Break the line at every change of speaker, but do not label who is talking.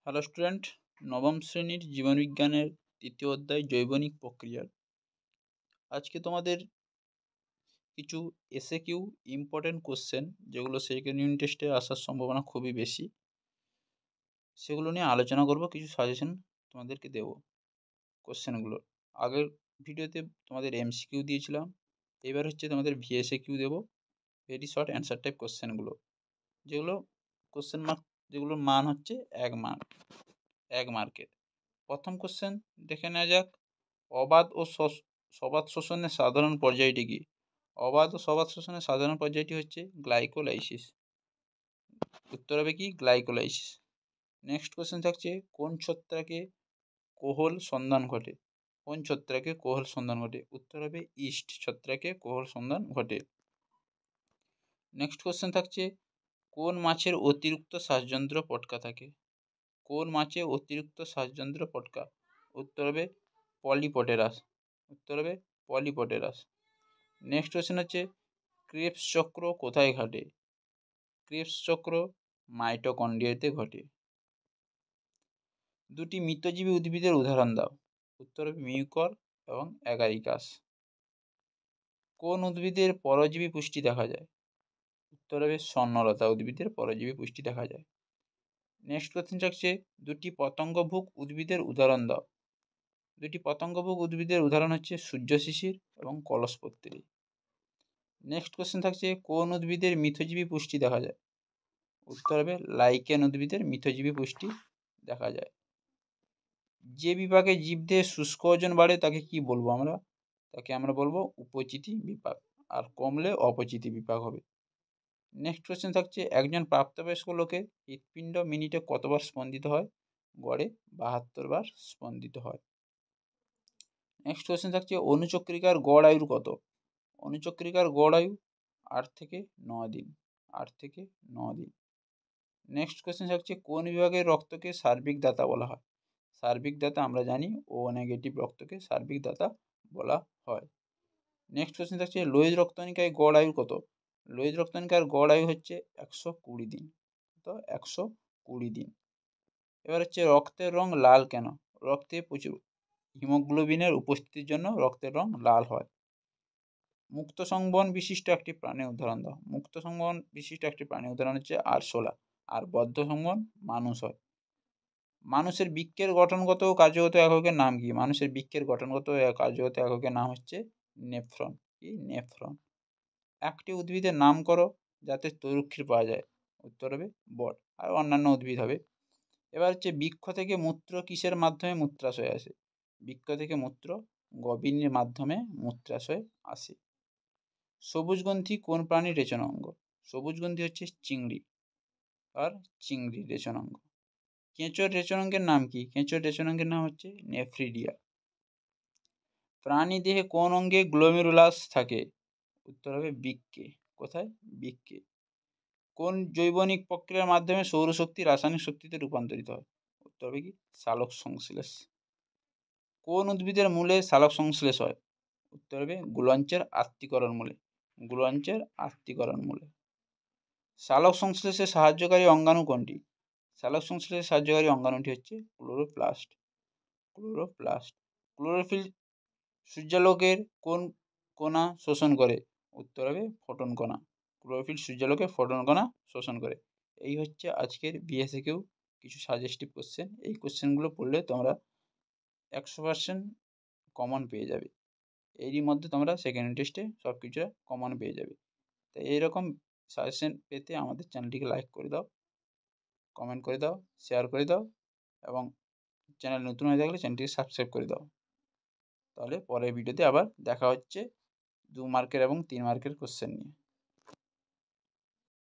Hello student, নবম শ্রেণীর জীবনবিজ্ঞানের তৃতীয় অধ্যায় জৈবনিক প্রক্রিয়ার আজকে তোমাদের কিছু এসএকিউ ইম্পর্টেন্ট কোশ্চেন যেগুলো সেকেন্ড ইউনিট টেস্টে আসার সম্ভাবনা খুবই বেশি, সেগুলো নিয়ে আলোচনা করব। কিছু সাজেশন তোমাদেরকে দেব কোশ্চেনগুলোর। আগের ভিডিওতে তোমাদের এমসিকিউ দিয়েছিলাম, এবার হচ্ছে তোমাদের ভিএসএকিউ দেব, ভেরি শর্ট অ্যান্সার টাইপ কোশ্চেনগুলো, যেগুলো কোশ্চেন মার্ক, যেগুলোর মান হচ্ছে 1 মার্কের। প্রথম কোশ্চেন দেখে নেওয়া যাক, অবাধ ও সবাত শোষণের সাধারণ পর্যায়টি কি? অবাধ ও সবাত শোষণের সাধারণ পর্যায়টি হচ্ছে গ্লাইকোলাইসিস। উত্তর হবে কি? গ্লাইকোলাইসিস। নেক্সট কোশ্চেন থাকছে, কোন ছত্রাকে কোহল সন্ধান ঘটে? কোন ছত্রাকে কোহল সন্ধান ঘটে? উত্তর হবে ইস্ট ছত্রাকে কোহল সন্ধান ঘটে। নেক্সট কোশ্চেন থাকছে, কোন মাছের অতিরিক্ত শ্বাসযন্ত্র পটকা থাকে? কোন মাছে অতিরিক্ত শ্বাসযন্ত্র পটকা? উত্তর হবে পলিপটেরাস। উত্তর হবে পলিপটেরাস। নেক্সট কোশ্চেন হচ্ছে, ক্রেবস চক্র কোথায় ঘটে? ক্রেবস চক্র মাইটোকন্ড্রিয়াতে ঘটে। দুটি মৃতজীবী উদ্ভিদের উদাহরণ দাও। উত্তর হবে মিউকর এবং অ্যাগারিকাস। কোন উদ্ভিদের পরজীবী পুষ্টি দেখা যায়? উত্তর হবে স্বর্ণলতা উদ্ভিদের পরজীবী পুষ্টি দেখা যায়। নেক্সট কোশ্চেন থাকছে, দুটি পতঙ্গভুক উদ্ভিদের উদাহরণ দাও। দুটি পতঙ্গভুক উদ্ভিদের উদাহরণ হচ্ছে সূর্য শিশির এবং কলসপত্রী। নেক্সট কোশ্চেন থাকছে, কোন উদ্ভিদের মিথজীবী পুষ্টি দেখা যায়? উত্তর হবে লাইকেন উদ্ভিদের মিথজীবী পুষ্টি দেখা যায়। যে বিভাগে জীবদেহের শুষ্ক ওজন বাড়ে তাকে কি বলবো আমরা? তাকে আমরা বলবো উপচিতি বিপাক, আর কমলে অপচিতি বিপাক হবে। নেক্সট কোশ্চেন থাকছে, একজন প্রাপ্তবয়স্ক লোকের হৃৎপিণ্ড মিনিটে কতবার স্পন্দিত হয়? গড়ে 72 বার স্পন্দিত হয়। নেক্সট কোশ্চেন থাকছে, অনুচক্রিকার গড় আয়ু কত? অনুচক্রিকার গড় আয়ু 8 থেকে 9 দিন। 8 থেকে 9 দিন। নেক্সট কোশ্চেন থাকছে, কোন বিভাগের রক্তকে সার্বিক দাতা বলা হয়? সার্বিক দাতা আমরা জানি ও নেগেটিভ রক্তকে সার্বিক দাতা বলা হয়। নেক্সট কোশ্চেন থাকছে, লোহিত রক্তকণিকায় গড় আয়ু কত? লোহিত রক্তকণিকার গড় আয়ু হচ্ছে 120 দিন। তো 120 দিন। এবার হচ্ছে, রক্তের রং লাল কেন? রক্তে প্রচুর হিমোগ্লোবিনের উপস্থিতির জন্য রক্তের রং লাল হয়। মুক্ত সংবহন বিশিষ্ট একটি প্রাণীর উদাহরণ দাও। মুক্ত সংবহন বিশিষ্ট একটি প্রাণীর উদাহরণ হচ্ছে আরশোলা। আর বদ্ধ সংবহন মানুষ হয়। মানুষের বৃক্কের গঠনগত ও কার্যগত এককের নাম কি? মানুষের বৃক্কের গঠনগত ও কার্যগত এককের নাম হচ্ছে নেফ্রন। কি? নেফ্রন। একটি উদ্ভিদের নাম করো যাতে তরুক্ষীর পাওয়া যায়। উত্তর হবে বট। আর অন্যান্য উদ্ভিদ হবে। এবার হচ্ছে, বৃক্ষ থেকে মূত্র কিসের মাধ্যমে মূত্রাশয়ে আসে? বৃক্ষ থেকে মূত্র গভীরের মাধ্যমে মূত্রাশয়ে আসে। সবুজগ্রন্থি কোন প্রাণীর রেচনাঙ্গ? সবুজগ্রন্থি হচ্ছে চিংড়ি, আর চিংড়ির রেচনাঙ্গ। কেঁচোর রেচনাঙ্গের নাম কি? কেঁচোর রেচনাঙ্গের নাম হচ্ছে নেফ্রিডিয়া। প্রাণী দেহে কোন অঙ্গে গ্লোমেরুলাস থাকে? উত্তর হবে বৃক্কে। কোথায়? বৃক্কে। কোন জৈবনিক প্রক্রিয়ার মাধ্যমে সৌরশক্তি রাসায়নিক শক্তিতে রূপান্তরিত হয়? উত্তর হবে কি? সালোক সংশ্লেষ। কোন উদ্ভিদের মূলে সালোক সংশ্লেষ হয়? উত্তর হবে গুলঞ্চের আত্তীকরণ মূলে। গুলঞ্চের আত্তীকরণ মূলে। সালোক সংশ্লেষে সাহায্যকারী অঙ্গাণু কোনটি? সালোক সংশ্লেষে সাহায্যকারী অঙ্গাণুটি হচ্ছে ক্লোরোপ্লাস্ট। ক্লোরোপ্লাস্ট। ক্লোরোফিল সূর্যালোকের কোন কণা শোষণ করে? উত্তর হবে ফোটন কণা। ক্লোরোফিল সূর্যালোকের ফোটন কণা শোষণ করে। এই হচ্ছে আজকের বিএসএকিউ কিছু সাজেস্টিভ কোশ্চেন। এই কোশ্চেনগুলো পড়লে তোমরা 100% কমন পেয়ে যাবে। এরই মধ্যে তোমরা সেকেন্ড টেস্টে সব কিছু কমন পেয়ে যাবে। তাই এইরকম সাজেশন পেতে আমাদের চ্যানেলটিকে লাইক করে দাও, কমেন্ট করে দাও, শেয়ার করে দাও, এবং চ্যানেল নতুন হয়ে থাকলে চ্যানেলটিকে সাবস্ক্রাইব করে দাও। তাহলে পরের ভিডিওতে আবার দেখা হচ্ছে 2 মার্কের এবং 3 মার্কের কোশ্চেন নিয়ে।